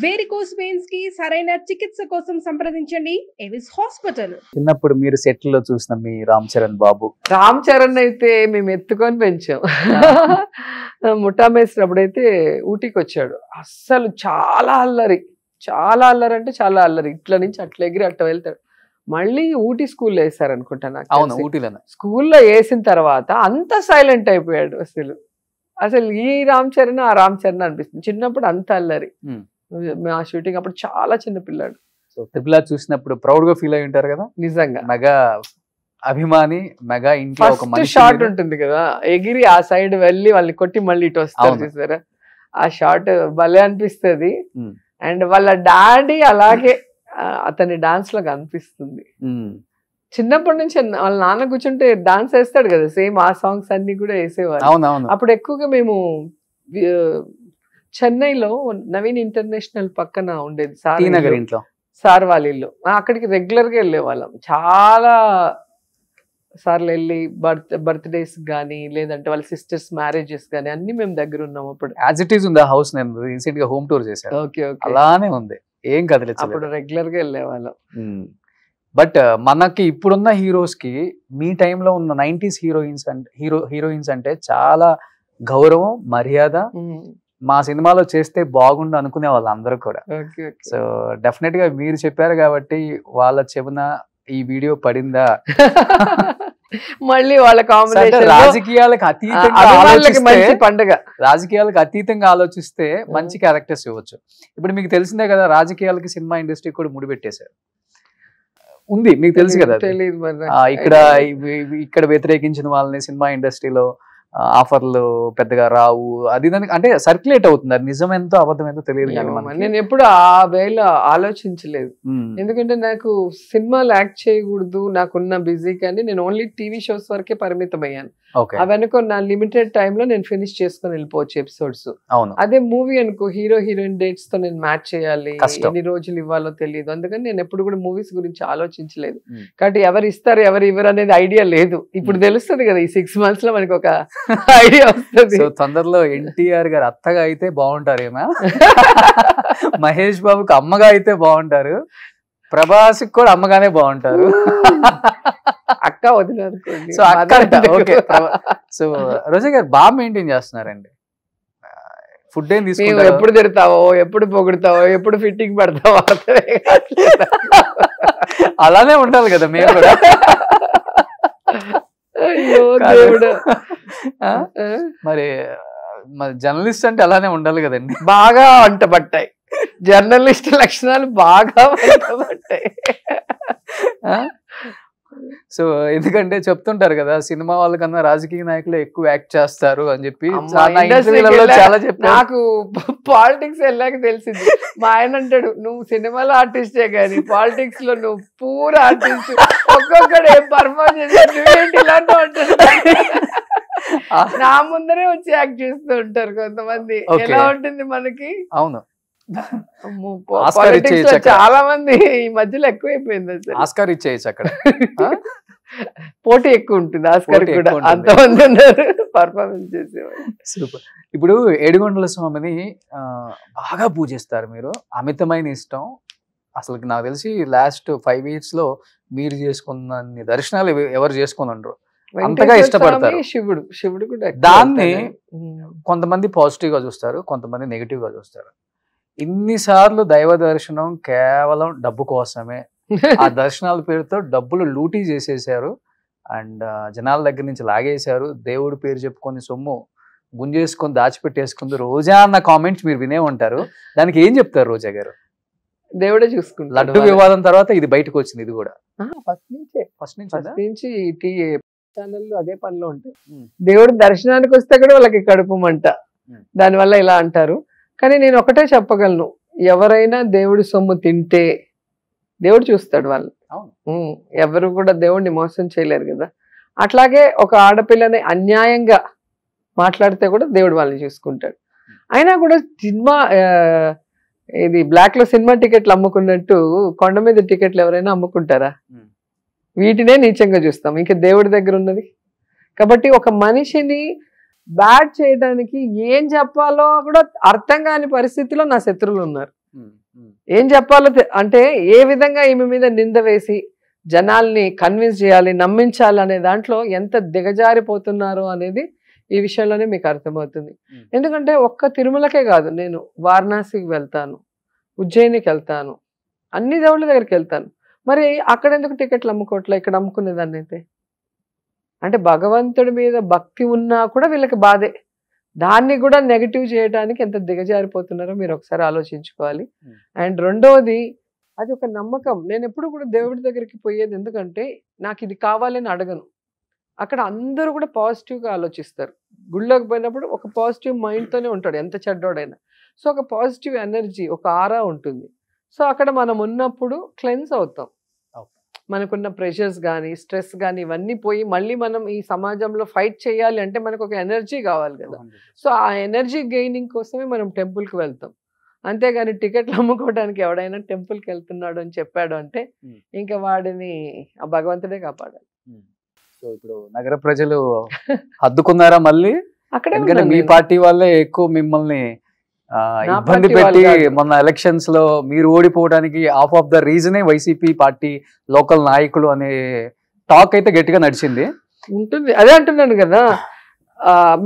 Varicose veins కి సరైన చికిత్స కోసం సంప్రదించండి ఎవిస్ హాస్పిటల్. చిన్నప్పుడు మీరు సెట్ లో చూసిన మీ రామ్ చరణ్ బాబు. రామ్ చరణ్ అయితే మేము ఎత్తుకొని పెంచాం. ముఠా మేసినప్పుడైతే ఊటీకి వచ్చాడు. అస్సలు చాలా అల్లరి అంటే చాలా అల్లరి. ఇట్ల నుంచి అట్లా ఎగిరి అట్లా వెళ్తాడు. మళ్ళీ ఊటీ స్కూల్లో వేసారు అనుకుంటా నాకు. అవును, ఊటీలోనే. స్కూల్లో వేసిన తర్వాత అంత సైలెంట్ అయిపోయాడు. అసలు ఈ రామ్ చరణ్ ఆ రామ్ చరణ్ అనిపిస్తుంది. చిన్నప్పుడు అంత అల్లరి. మా షూటింగ్ అప్పుడు చాలా చిన్న పిల్లాడు. సో ట్రిపుల్ ఆర్ చూసినప్పుడు ప్రౌడ్ గా ఫీల్ అయి ఉంటారు కదా. నిజంగా మెగా అభిమాని, మెగా ఇంట్లో ఒక మంచి షాట్ ఉంటుంది కదా, ఎగిరి ఆ సైడ్ వెళ్ళి వాళ్ళని కొట్టి మళ్ళీ ఇటు వస్తారు చూసారా, ఆ షాట్ భలే అనిపిస్తుంది. అండ్ వాళ్ళ డాడీ అలాగే అతని డాన్స్ లాగా అనిపిస్తుంది. చిన్నప్పటి నుంచి వాళ్ళ నాన్న కూర్చుంటే డాన్స్ వేస్తాడు కదా, సేమ్ ఆ సాంగ్స్ అన్ని కూడా వేసేవారు. అప్పుడు ఎక్కువగా మేము చెన్నైలో నవీన్ ఇంటర్నేషనల్ పక్కన ఉండేది సార్ వాళ్ళ ఇల్లు. అక్కడికి రెగ్యులర్ గా వెళ్ళే వాళ్ళం. చాలా సార్లు వెళ్ళి బర్త్డేస్ కానీ లేదంటే వాళ్ళ సిస్టర్స్ మ్యారేజెస్ కానీ అన్ని మేము దగ్గర ఉన్నాం. అప్పుడు యాజ్ ఇట్ ఈస్ ఉంది ఆ హౌస్. నేను రీసెంట్ గా హోమ్ టూర్ చేశాను. ఓకే అలానే ఉంది, ఏం కదలేదు. అప్పుడు రెగ్యులర్ గా వెళ్ళే వాళ్ళం. బట్ మనకి ఇప్పుడున్న హీరోస్ కి మీ టైంలో ఉన్న 90s హీరోయిన్స్ అంటే చాలా గౌరవం, మర్యాద. మా సినిమాలో చేస్తే బాగుండు అనుకునే వాళ్ళు అందరూ కూడా. సో డెఫినెట్ గా మీరు చెప్పారు కాబట్టి వాళ్ళ చెవున ఈ వీడియో పడిందా, మళ్ళీ వాళ్ళ కాంబినేషన్ రాజకీయాలకు అతీతంగా ఆలోచిస్తే మంచి క్యారెక్టర్స్ ఇవ్వచ్చు. ఇప్పుడు మీకు తెలిసిందే కదా, రాజకీయాలకి సినిమా ఇండస్ట్రీ కూడా ముడిపెట్టేశారు. ఉంది, మీకు తెలుసు కదా. ఇక్కడ వ్యతిరేకించిన వాళ్ళని సినిమా ఇండస్ట్రీలో ఆఫర్లు పెద్దగా రావు, అది అంటే సర్క్యులేట్ అవుతుంది. అది నిజం ఎంతో అబద్ధం ఎంతో తెలియదు. నేను ఎప్పుడు ఆ వేలో ఆలోచించలేదు. ఎందుకంటే నాకు సినిమాలు యాక్ట్ చేయకూడదు, నాకున్న బిజీ కానీ నేను ఓన్లీ టీవీ షోస్ వరకే పరిమితం అయ్యాను. అవనుకో నా లిమిటెడ్ టైమ్ లో నేను ఫినిష్ చేసుకుని వెళ్ళిపోవచ్చు ఎపిసోడ్స్. అదే మూవీ అనుకో, హీరో హీరోయిన్ డేట్స్ తో నేను మ్యాచ్ చేయాలి, ఎన్ని రోజులు ఇవ్వాలో తెలియదు. అందుకని నేను ఎప్పుడు కూడా మూవీస్ గురించి ఆలోచించలేదు. కాబట్టి ఎవరు ఇస్తారు ఎవరు ఇవ్వరు అనేది ఐడియా లేదు. ఇప్పుడు తెలుస్తుంది కదా, ఈ 6 months లో మనకి ఒక ఐడియా వస్తుంది. తొందరలో ఎన్టీఆర్ గారు అత్తగా అయితే బాగుంటారేమో, మహేష్ బాబుకి అమ్మగా అయితే బాగుంటారు, ప్రభాస్ కూడా అమ్మగానే బాగుంటారు. అక్క వదిన అనుకోండి. So okay. సో రోజా గారు బాగా మెయింటైన్ చేస్తున్నారండి. ఫుడ్ ఏం తీసుకుంటారు? ఎప్పుడు తిడతావో, ఎప్పుడు పొగుడతావో, ఎప్పుడు ఫిట్టింగ్ పెడతావో అలానే ఉండాలి కదా మేము కూడా. మరి జర్నలిస్ట్ అంటే అలానే ఉండాలి కదండి. బాగా వంట పట్టాయి జర్నలిస్ట్ లక్షణాలు, బాగా వంట పట్టాయి. సో ఎందుకంటే చెప్తుంటారు కదా, సినిమా వాళ్ళకన్నా రాజకీయ నాయకులు ఎక్కువ యాక్ట్ చేస్తారు అని చెప్పి చాలా చెప్పారు. నాకు పాలిటిక్స్ వెళ్ళాక తెలిసింది. మా ఆయన అంటాడు, నువ్వు సినిమాలో ఆర్టిస్టే కానీ పాలిటిక్స్ లో నువ్వు పూరా ఆర్టిస్ట్, ఒక్కొక్కడు ఏం పర్ఫార్మ్ చేసి ఇలాంటి అంటాడు. నా ముందరే వచ్చి యాక్ట్ చేస్తూ ఉంటారు కొంతమంది. ఎలా ఉంటుంది మనకి? అవును, చాలా మంది ఈ మధ్యలో ఎక్కువైపోయింది. ఆస్కార్ ఇచ్చేయచ్చు అక్కడ, పోటీ ఎక్కువ ఉంటుంది. ఆస్కార్ కూడా అంతమంది ఉన్నారు పర్ఫార్మెన్స్ చేసేవాళ్ళు. సూపర్. ఇప్పుడు ఏడుగొండల స్వామిని బాగా పూజిస్తారు మీరు, అమితమైన ఇష్టం. అసలు నాకు తెలిసి లాస్ట్ 5 years లో మీరు చేసుకున్న దర్శనాలు ఎవరు చేసుకుని ఉండరు, అంతగా ఇష్టపడతారు. శివుడు కూడా. దాన్ని కొంతమంది పాజిటివ్ గా చూస్తారు, కొంతమంది నెగిటివ్ గా చూస్తారు. ఇన్నిసార్లు దైవ దర్శనం కేవలం డబ్బు కోసమే, ఆ దర్శనాల పేరుతో డబ్బులు లూటీ చేసేసారు అండ్ జనాల దగ్గర నుంచి లాగేశారు. దేవుడి పేరు చెప్పుకొని సొమ్ము గుంజేసుకొని దాచిపెట్టేసుకుంది రోజా అన్న కామెంట్స్ మీరు వినే ఉంటారు. దానికి ఏం చెప్తారు రోజా గారు? దేవుడే చూసుకుంటారు. లడ్డు వివాదం తర్వాత ఇది బయటకు వచ్చింది. ఇది కూడా ఫస్ట్ నుంచి ఛానల్లో అదే పనిలో ఉంటాయి. దేవుడి దర్శనానికి వస్తే కూడా వాళ్ళకి కడుపు మంట, దానివల్ల ఇలా అంటారు. కానీ నేను ఒకటే చెప్పగలను, ఎవరైనా దేవుడి సొమ్ము తింటే దేవుడు చూస్తాడు వాళ్ళు. ఎవరు కూడా దేవుడిని మోసం చేయలేరు కదా. అట్లాగే ఒక ఆడపిల్లని అన్యాయంగా మాట్లాడితే కూడా దేవుడు వాళ్ళని చూసుకుంటాడు. అయినా కూడా సినిమా ఇది బ్లాక్ లో సినిమా టికెట్లు అమ్ముకున్నట్టు కొండ మీద టికెట్లు ఎవరైనా అమ్ముకుంటారా? వీటినే నీచంగా చూస్తాం. ఇంకా దేవుడి దగ్గర ఉన్నది. కాబట్టి ఒక మనిషిని బ్యాడ్ చేయడానికి ఏం చెప్పాలో కూడా అర్థం కాని పరిస్థితిలో నా శత్రువులు ఉన్నారు. ఏం చెప్పాలో అంటే ఏ విధంగా ఈమె మీద నింద వేసి జనాల్ని కన్విన్స్ చేయాలి, నమ్మించాలి అనే దాంట్లో ఎంత దిగజారిపోతున్నారో అనేది ఈ విషయంలోనే మీకు అర్థమవుతుంది. ఎందుకంటే ఒక్క తిరుమలకే కాదు, నేను వారణాసికి వెళ్తాను, ఉజ్జయినికి వెళ్తాను, అన్ని దేవుళ్ళ దగ్గరికి వెళ్తాను. మరి అక్కడ ఎందుకు టికెట్లు అమ్ముకోవట్లే, ఇక్కడ అమ్ముకునేదాన్ని అయితే? అంటే భగవంతుడి మీద భక్తి ఉన్నా కూడా వీళ్ళకి బాధే. దాన్ని కూడా నెగిటివ్ చేయడానికి ఎంత దిగజారిపోతున్నారో మీరు ఒకసారి ఆలోచించుకోవాలి. అండ్ రెండవది, అది ఒక నమ్మకం. నేను ఎప్పుడు కూడా దేవుడి దగ్గరికి పోయేది ఎందుకంటే నాకు ఇది కావాలని అడగను. అక్కడ అందరూ కూడా పాజిటివ్గా ఆలోచిస్తారు. గుళ్ళోకి పోయినప్పుడు ఒక పాజిటివ్ మైండ్తోనే ఉంటాడు ఎంత చెడ్డోడైనా. సో ఒక పాజిటివ్ ఎనర్జీ, ఒక ఆరా ఉంటుంది. సో అక్కడ మనం ఉన్నప్పుడు క్లెన్స్ అవుతాం. మనకున్న ప్రెషర్స్ కానీ స్ట్రెస్ కానీ ఇవన్నీ పోయి మళ్ళీ మనం ఈ సమాజంలో ఫైట్ చేయాలి అంటే మనకు ఒక ఎనర్జీ కావాలి కదా. సో ఆ ఎనర్జీ గెయినింగ్ కోసమే మనం టెంపుల్కి వెళ్తాం. అంతేగాని టికెట్లు అమ్ముకోవడానికి ఎవడైనా టెంపుల్కి వెళ్తున్నాడు అని చెప్పాడు అంటే ఇంకా వాడిని ఆ భగవంతుడే కాపాడాలి. సో ఇప్పుడు నగర ప్రజలు హద్దుకున్నారా మళ్ళీ? అక్కడే మీ పార్టీ వాళ్ళే ఎక్కువ మిమ్మల్ని ఇబ్బంది పెట్టి మొన్న ఎలక్షన్స్ లో మీరు ఓడిపోవడానికి హాఫ్ ఆఫ్ ద రీజనే వైసీపీ పార్టీ లోకల్ నాయకులు అనే టాక్ అయితే గట్టిగా నడిచింది ఉంటుంది. అదే అంటున్నాను కదా,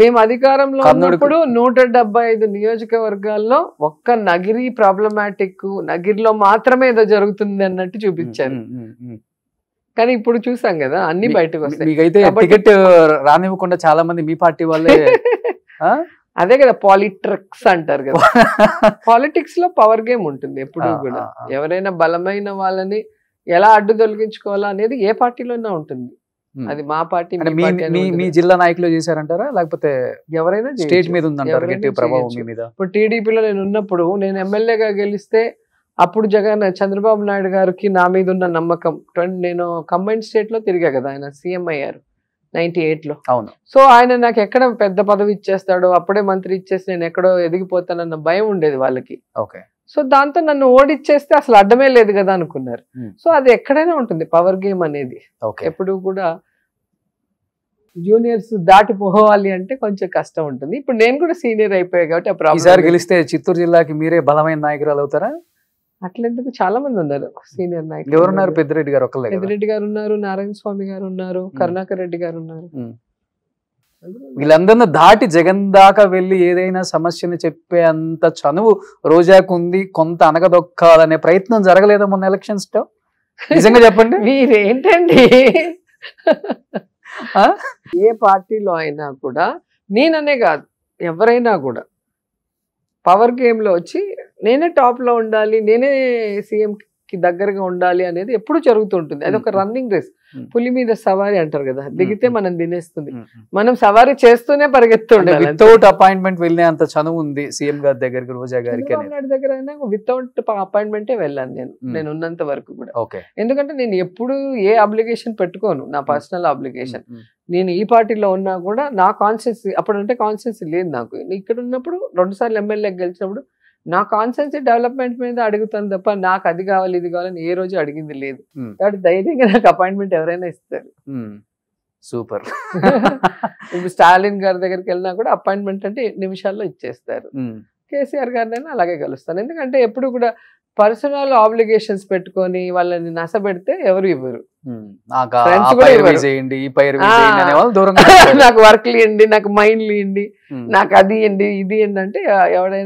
మేము అధికారంలో ఉన్నప్పుడు 175 నియోజకవర్గాల్లో ఒక్క నగిరి ప్రాబ్లమాటిక్, నగిరిలో మాత్రమే ఏదో జరుగుతుంది అన్నట్టు చూపించారు. కానీ ఇప్పుడు చూసాం కదా అన్ని బయటకు వస్తాయి. మీకైతే టికెట్ రానివ్వకుండా చాలా మంది మీ పార్టీ వాళ్ళే అదే కదా పాలిటిక్స్ అంటారు కదా. పాలిటిక్స్ లో పవర్ గేమ్ ఉంటుంది ఎప్పుడు కూడా. ఎవరైనా బలమైన వాళ్ళని ఎలా అడ్డు తొలగించుకోవాలా అనేది ఏ పార్టీలోనే ఉంటుంది. అది మా పార్టీ మీ జిల్లా నాయకులు చేశారంటారా లేకపోతే ఎవరైనా స్టేట్ మీద ఉందంటారా ప్రభావం మీ మీద? ఇప్పుడు టీడీపీలో నేను ఉన్నప్పుడు, నేను ఎమ్మెల్యేగా గెలిస్తే అప్పుడు చంద్రబాబు నాయుడు గారికి నా మీద ఉన్న నమ్మకం, నేను కంబైన్డ్ స్టేట్ లో తిరిగా కదా, ఆయన సీఎం అయ్యారు 98లో. అవును. సో ఆయన నాకు ఎక్కడ పెద్ద పదవి ఇచ్చేస్తాడో, అప్పుడే మంత్రి ఇచ్చేసి నేను ఎక్కడో ఎదిగిపోతానన్న భయం ఉండేది వాళ్ళకి. ఓకే. సో దాంతో నన్ను ఓడిచ్చేస్తే అసలు అడ్డమే లేదు కదా అనుకున్నారు. సో అది ఎక్కడైనా ఉంటుంది పవర్ గేమ్ అనేది. ఎప్పుడు కూడా జూనియర్స్ దాటిపోవాలి అంటే కొంచెం కష్టం ఉంటుంది. ఇప్పుడు నేను కూడా సీనియర్ అయిపోయాయి కాబట్టి ఈసారి గెలిస్తే చిత్తూరు జిల్లాకి మీరే బలమైన నాయకురాలు అవుతారా? అట్లెందుకు, చాలా మంది ఉన్నారు సీనియర్ నాయకులు. ఎవరున్నారు? పెద్దిరెడ్డి గారు ఒకళ్ళే. పెద్దిరెడ్డి గారు ఉన్నారు, నారాయణ స్వామి గారు ఉన్నారు, కరుణాకర్ రెడ్డి గారు ఉన్నారు. వీళ్ళందరినీ దాటి జగన్ దాకా వెళ్ళి ఏదైనా సమస్యని చెప్పే అంత చనువు రోజాకు ఉంది. కొంత అనగదొక్కాలనే ప్రయత్నం జరగలేదా మొన్న ఎలక్షన్స్ లో? నిజంగా చెప్పండి. మీరేంటండి, ఏ పార్టీలో అయినా కూడా, నేననే కాదు ఎవరైనా కూడా పవర్ గేమ్ లో వచ్చి నేనే టాప్ లో ఉండాలి, నేనే సీఎం కి దగ్గరగా ఉండాలి అనేది ఎప్పుడు జరుగుతుంటుంది. అది ఒక రన్నింగ్ రేస్. పులి మీద సవారీ అంటారు కదా, దిగితే మనం తినేస్తుంది. మనం సవారీ చేస్తూనే పరిగెత్తుండే. వితౌట్ అపాయింట్మెంట్ వెళ్ళే అంత చనువు ఉంది సీఎం గారి దగ్గరికి, రోజా గారికి దగ్గర అయినా వితౌట్ అపాయింట్మెంటే వెళ్ళాను నేను ఉన్నంత వరకు కూడా. ఎందుకంటే నేను ఎప్పుడు ఏ అబ్లిగేషన్ పెట్టుకోను, నా పర్సనల్ అబ్లిగేషన్. నేను ఈ పార్టీలో ఉన్నా కూడా నా కాన్స్టిట్యూన్సీ, అప్పుడంటే కాన్స్టిట్యూన్సీ లేదు నాకు. ఇక్కడ ఉన్నప్పుడు 2 సార్లు ఎమ్మెల్యే గెలిచినప్పుడు నా కాన్స్టిట్యూన్సీ డెవలప్మెంట్ మీద అడుగుతాను తప్ప నాకు అది కావాలి ఇది కావాలని ఏ రోజు అడిగింది లేదు. కాబట్టి ధైర్యంగా నాకు అపాయింట్మెంట్ ఎవరైనా ఇస్తారు. సూపర్. ఇప్పుడు స్టాలిన్ గారి దగ్గరికి వెళ్ళినా కూడా అపాయింట్మెంట్ అంటే నిమిషాల్లో ఇచ్చేస్తారు. కేసీఆర్ గారినైనా అలాగే కలుస్తాను. ఎందుకంటే ఎప్పుడు కూడా పర్సనల్ ఆబ్లిగేషన్స్ పెట్టుకొని వాళ్ళని నసబెడితే ఎవరు ఇవ్వరు. నాకు వర్క్లు ఇవ్వండి, నాకు మైండ్లు ఇవ్వండి, నాకు అది ఇవ్వండి, ఇది ఏంటంటే ఎవడైనా